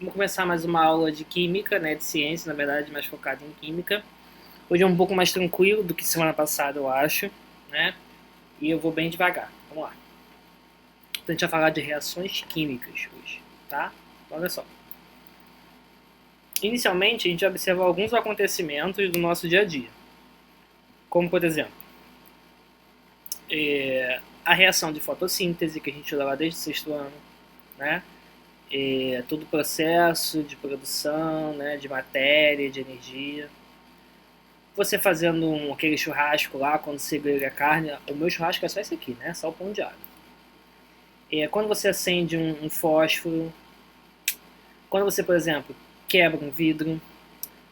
Vamos começar mais uma aula de química, né, de ciência, na verdade, mais focada em química. Hoje é um pouco mais tranquilo do que semana passada, eu acho, né? E eu vou bem devagar. Vamos lá. Então a gente vai falar de reações químicas hoje, tá? Olha só. Inicialmente, a gente vai observar alguns acontecimentos do nosso dia a dia. Como, por exemplo, a reação de fotossíntese, que a gente estuda lá desde o sexto ano, né? Todo o processo de produção, né, de matéria, de energia. Você fazendo aquele churrasco lá, quando você grelha a carne, o meu churrasco é só esse aqui, né? Só o pão de alho. Quando você acende um fósforo, quando você, por exemplo, quebra um vidro,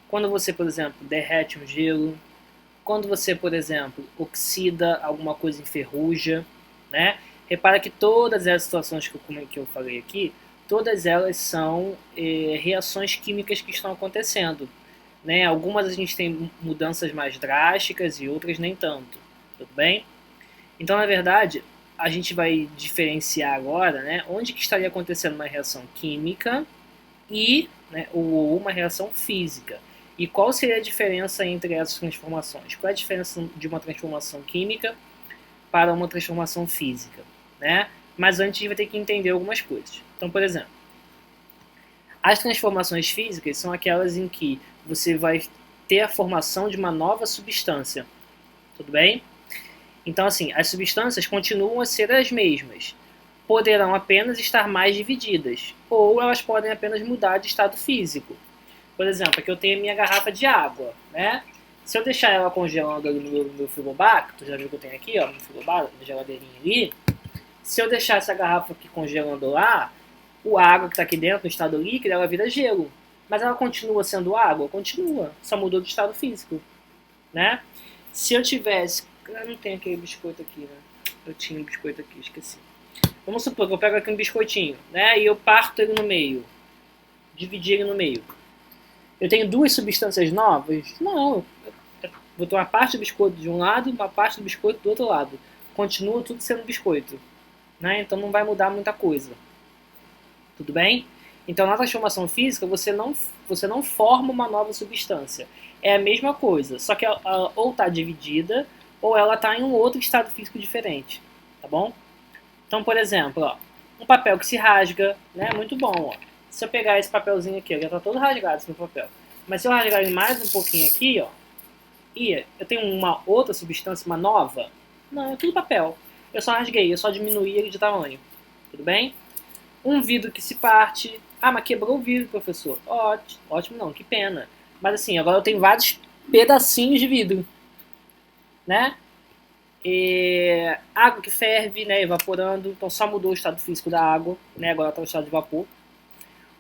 quando você, por exemplo, derrete um gelo, quando você, por exemplo, oxida alguma coisa, enferruja, né? Repara que todas essas situações que eu falei aqui, todas elas são reações químicas que estão acontecendo. Né? Algumas a gente tem mudanças mais drásticas e outras nem tanto, tudo bem? Então, na verdade, a gente vai diferenciar agora, né, onde que estaria acontecendo uma reação química e, né, ou uma reação física. E qual seria a diferença entre essas transformações? Qual é a diferença de uma transformação química para uma transformação física, né? Mas antes a gente vai ter que entender algumas coisas. Então, por exemplo, as transformações físicas são aquelas em que você vai ter a formação de uma nova substância, tudo bem? Então, assim, as substâncias continuam a ser as mesmas, poderão apenas estar mais divididas, ou elas podem apenas mudar de estado físico. Por exemplo, aqui eu tenho a minha garrafa de água, né? Se eu deixar ela congelando ali no meu frigobar, que tu já viu que eu tenho aqui, ó, no frigobar, na geladeirinha ali, se eu deixar essa garrafa aqui congelando lá, a água que está aqui dentro, no estado líquido, ela vira gelo. Mas ela continua sendo água? Continua, só mudou de estado físico, né? Se eu tivesse... Eu não tenho aquele biscoito aqui, né? Eu tinha um biscoito aqui, esqueci. Vamos supor que eu pego aqui um biscoitinho, né? E eu parto ele no meio. Dividir ele no meio. Eu tenho duas substâncias novas? Não. Eu vou ter uma parte do biscoito de um lado e uma parte do biscoito do outro lado. Continua tudo sendo biscoito, né? Então não vai mudar muita coisa. Tudo bem? Então, na transformação física, você não forma uma nova substância. É a mesma coisa, só que ela ou está dividida ou ela está em um outro estado físico diferente. Tá bom? Então, por exemplo, ó, um papel que se rasga, né? Muito bom. Ó. Se eu pegar esse papelzinho aqui, ó, já está todo rasgado esse meu papel. Mas se eu rasgar ele mais um pouquinho aqui, ó, e eu tenho uma outra substância, uma nova, não, é tudo papel. Eu só rasguei, eu só diminuí ele de tamanho. Tudo bem? Um vidro que se parte. Ah, mas quebrou o vidro, professor. Ótimo, ótimo não, que pena. Mas assim, agora eu tenho vários pedacinhos de vidro, né? Água que ferve, né, evaporando, então só mudou o estado físico da água, né, agora está no estado de vapor.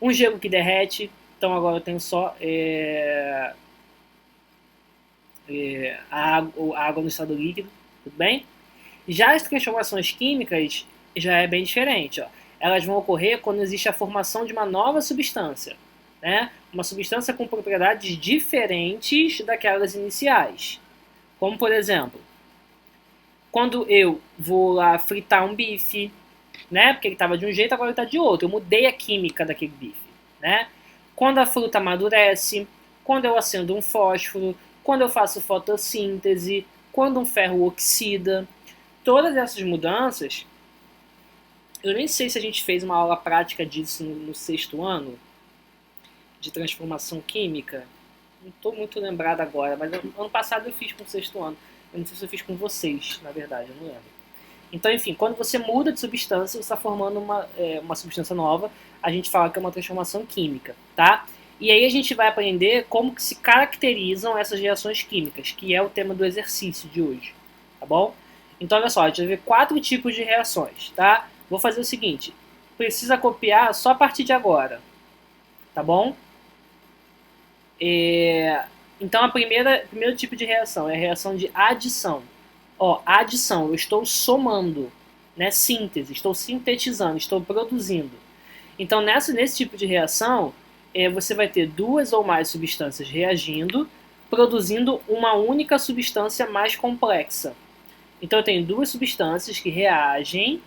Um gelo que derrete, então agora eu tenho só a água no estado líquido, tudo bem? Já as transformações químicas já é bem diferente, ó. Elas vão ocorrer quando existe a formação de uma nova substância, né? Uma substância com propriedades diferentes daquelas iniciais. Como, por exemplo, quando eu vou lá fritar um bife, né? Porque ele estava de um jeito, agora ele está de outro. Eu mudei a química daquele bife, né? Quando a fruta amadurece, quando eu acendo um fósforo, quando eu faço fotossíntese, quando um ferro oxida. Todas essas mudanças, eu nem sei se a gente fez uma aula prática disso no sexto ano, de transformação química. Não estou muito lembrado agora, mas ano passado eu fiz com o sexto ano. Eu não sei se eu fiz com vocês, na verdade, eu não lembro. Então, enfim, quando você muda de substância, você está formando uma substância nova, a gente fala que é uma transformação química, tá? E aí a gente vai aprender como que se caracterizam essas reações químicas, que é o tema do exercício de hoje, tá bom? Então, olha só, a gente vai ver 4 tipos de reações, tá? Vou fazer o seguinte, precisa copiar só a partir de agora, tá bom? Então, o primeiro tipo de reação é a reação de adição. Ó, adição, eu estou somando, né? Síntese, estou sintetizando, estou produzindo. Então, nesse tipo de reação, você vai ter duas ou mais substâncias reagindo, produzindo uma única substância mais complexa. Então, eu tenho duas substâncias que reagem,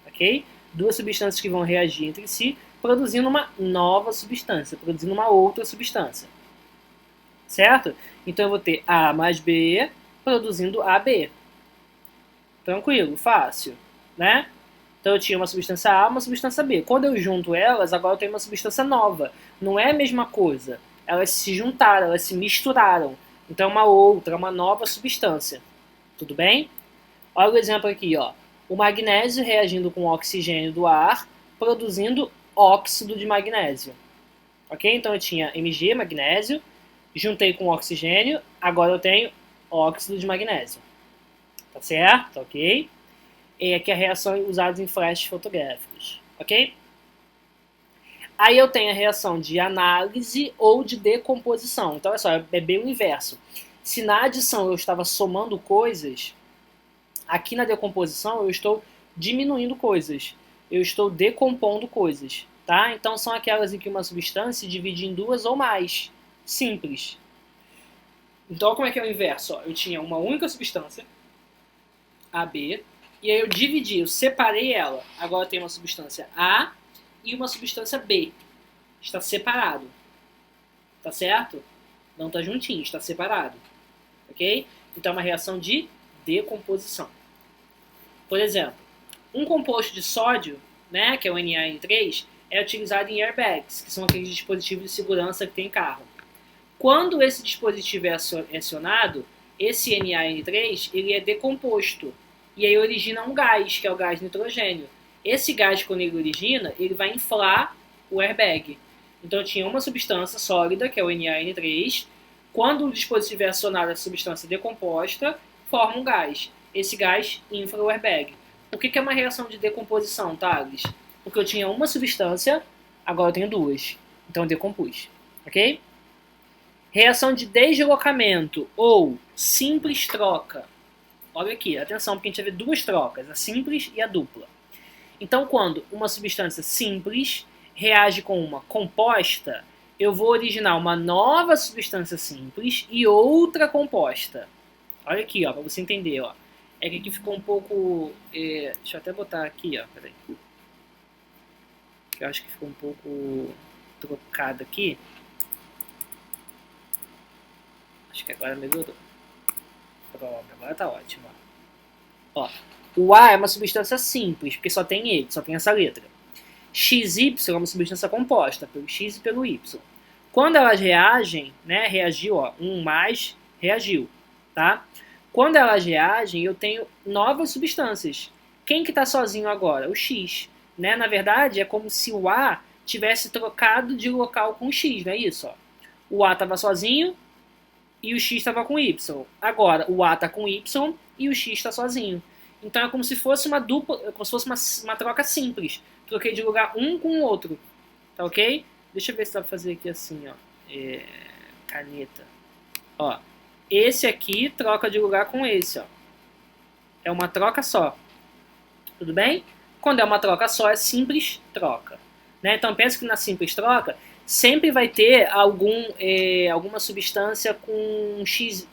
ok? Duas substâncias que vão reagir entre si, produzindo uma nova substância, produzindo uma outra substância. Certo? Então eu vou ter A mais B produzindo AB. Tranquilo, fácil, né? Então eu tinha uma substância A, uma substância B. Quando eu junto elas, agora eu tenho uma substância nova. Não é a mesma coisa. Elas se juntaram, elas se misturaram. Então é uma outra, uma nova substância. Tudo bem? Olha o exemplo aqui, ó. O magnésio reagindo com o oxigênio do ar, produzindo óxido de magnésio. Ok? Então eu tinha Mg, magnésio, juntei com oxigênio, agora eu tenho óxido de magnésio. Tá certo? Ok? E aqui a reação usada em flashes fotográficos. Ok? Aí eu tenho a reação de análise ou de decomposição. Então, olha só, é bem o inverso. Se na adição eu estava somando coisas, aqui na decomposição eu estou diminuindo coisas. Eu estou decompondo coisas. Tá? Então, são aquelas em que uma substância se divide em duas ou mais. Simples. Então, como é que é o inverso? Ó, eu tinha uma única substância, AB, e aí eu dividi, eu separei ela. Agora eu tenho uma substância A e uma substância B. Está separado. Tá certo? Não está juntinho, está separado. Ok? Então é uma reação de decomposição. Por exemplo, um composto de sódio, né, que é o NaN3, é utilizado em airbags, que são aqueles dispositivos de segurança que tem em carro. Quando esse dispositivo é acionado, esse NaN3 ele é decomposto e aí origina um gás, que é o gás nitrogênio. Esse gás, quando ele origina, ele vai inflar o airbag. Então eu tinha uma substância sólida, que é o NaN3. Quando o dispositivo é acionado, a substância decomposta forma um gás. Esse gás infla o airbag. Por que é uma reação de decomposição, Thales? Porque eu tinha uma substância, agora eu tenho duas. Então eu decompus. Ok? Reação de deslocamento ou simples troca. Olha aqui, atenção, porque a gente vai ver duas trocas, a simples e a dupla. Então, quando uma substância simples reage com uma composta, eu vou originar uma nova substância simples e outra composta. Olha aqui, ó, para você entender, ó. É que aqui ficou um pouco... deixa eu até botar aqui, ó, peraí. Eu acho que ficou um pouco trocado aqui. Acho que agora melhorou. Pronto, agora tá ótimo. Ó, o A é uma substância simples, porque só tem ele, só tem essa letra. XY é uma substância composta, pelo X e pelo Y. Quando elas reagem, né, reagiu, ó, um mais reagiu, tá? Quando elas reagem, eu tenho novas substâncias. Quem que tá sozinho agora? O X, né? Na verdade, é como se o A tivesse trocado de local com o X, não é isso? Ó? O A estava sozinho e o X estava com Y. Agora, o A está com Y e o X está sozinho. Então é como se fosse uma dupla, como se fosse uma troca simples. Troquei de lugar um com o outro. Tá ok? Deixa eu ver se dá pra fazer aqui assim, ó. Caneta. Ó. Esse aqui troca de lugar com esse, ó. É uma troca só. Tudo bem? Quando é uma troca só, é simples troca. Né? Então pensa que na simples troca sempre vai ter alguma substância com X.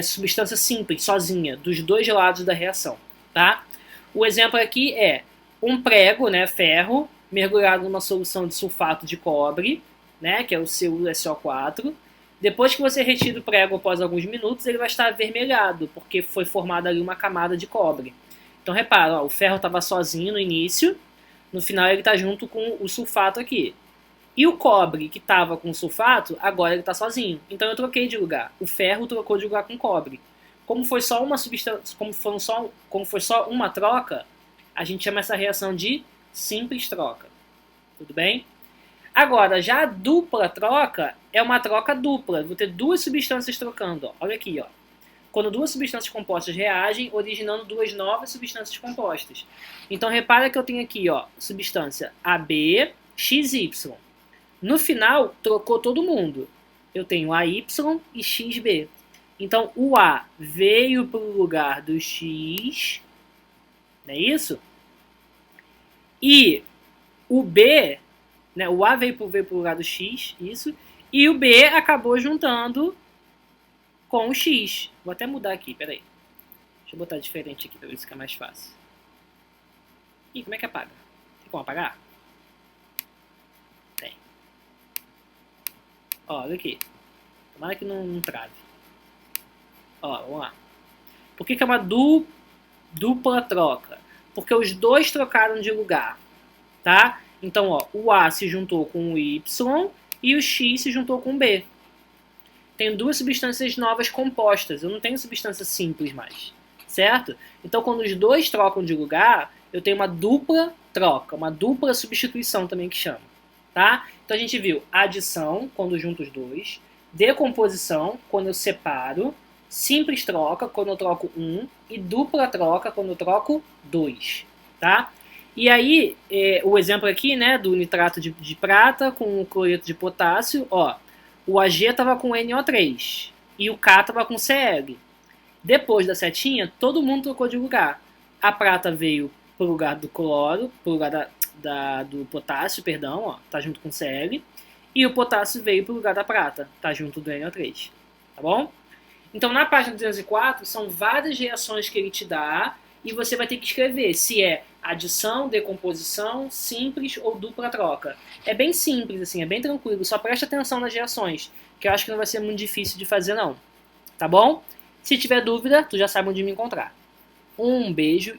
Substância simples, sozinha, dos dois lados da reação. Tá? O exemplo aqui é um prego, né, ferro, mergulhado numa solução de sulfato de cobre, né, que é o CuSO4. Depois que você retira o prego após alguns minutos, ele vai estar avermelhado, porque foi formada ali uma camada de cobre. Então repara, ó, o ferro estava sozinho no início, no final ele está junto com o sulfato aqui. E o cobre que estava com o sulfato, agora ele está sozinho. Então eu troquei de lugar. O ferro trocou de lugar com o cobre. Como foi só uma substância, como foi só uma troca, a gente chama essa reação de simples troca. Tudo bem? Agora, já a dupla troca é uma troca dupla. Vou ter duas substâncias trocando. Ó. Olha aqui, ó. Quando duas substâncias compostas reagem, originando duas novas substâncias compostas. Então, repara que eu tenho aqui, ó, substância AB, XY. No final, trocou todo mundo. Eu tenho AY e XB. Então, o A veio para o lugar do X, não é isso? E o B, né, o A veio para o lugar do X, isso. E o B acabou juntando com o X. Vou até mudar aqui, peraí. Deixa eu botar diferente aqui para ver se fica mais fácil. Ih, como é que apaga? Tem como apagar? Ó, olha aqui. Tomara que não trave. Ó, vamos lá. Por que é uma dupla troca? Porque os dois trocaram de lugar, tá? Então, ó, o A se juntou com o Y e o X se juntou com o B. Tem duas substâncias novas compostas. Eu não tenho substância simples mais, certo? Então, quando os dois trocam de lugar, eu tenho uma dupla troca, uma dupla substituição também que chama, tá? Então, a gente viu adição, quando junto os dois, decomposição, quando eu separo, simples troca, quando eu troco um, e dupla troca, quando eu troco dois, tá? E aí, o exemplo aqui, né, do nitrato de prata com o cloreto de potássio, ó, o Ag estava com NO3 e o K estava com Cl. Depois da setinha, todo mundo trocou de lugar. A prata veio pro lugar do cloro, pro lugar do potássio, perdão, ó, tá junto com Cl. E o potássio veio pro lugar da prata, tá junto do NO3. Tá bom? Então, na página 204, são várias reações que ele te dá e você vai ter que escrever se é adição, decomposição, simples ou dupla troca. É bem simples, assim, é bem tranquilo. Só preste atenção nas reações, que eu acho que não vai ser muito difícil de fazer, não. Tá bom? Se tiver dúvida, tu já sabe onde me encontrar. Um beijo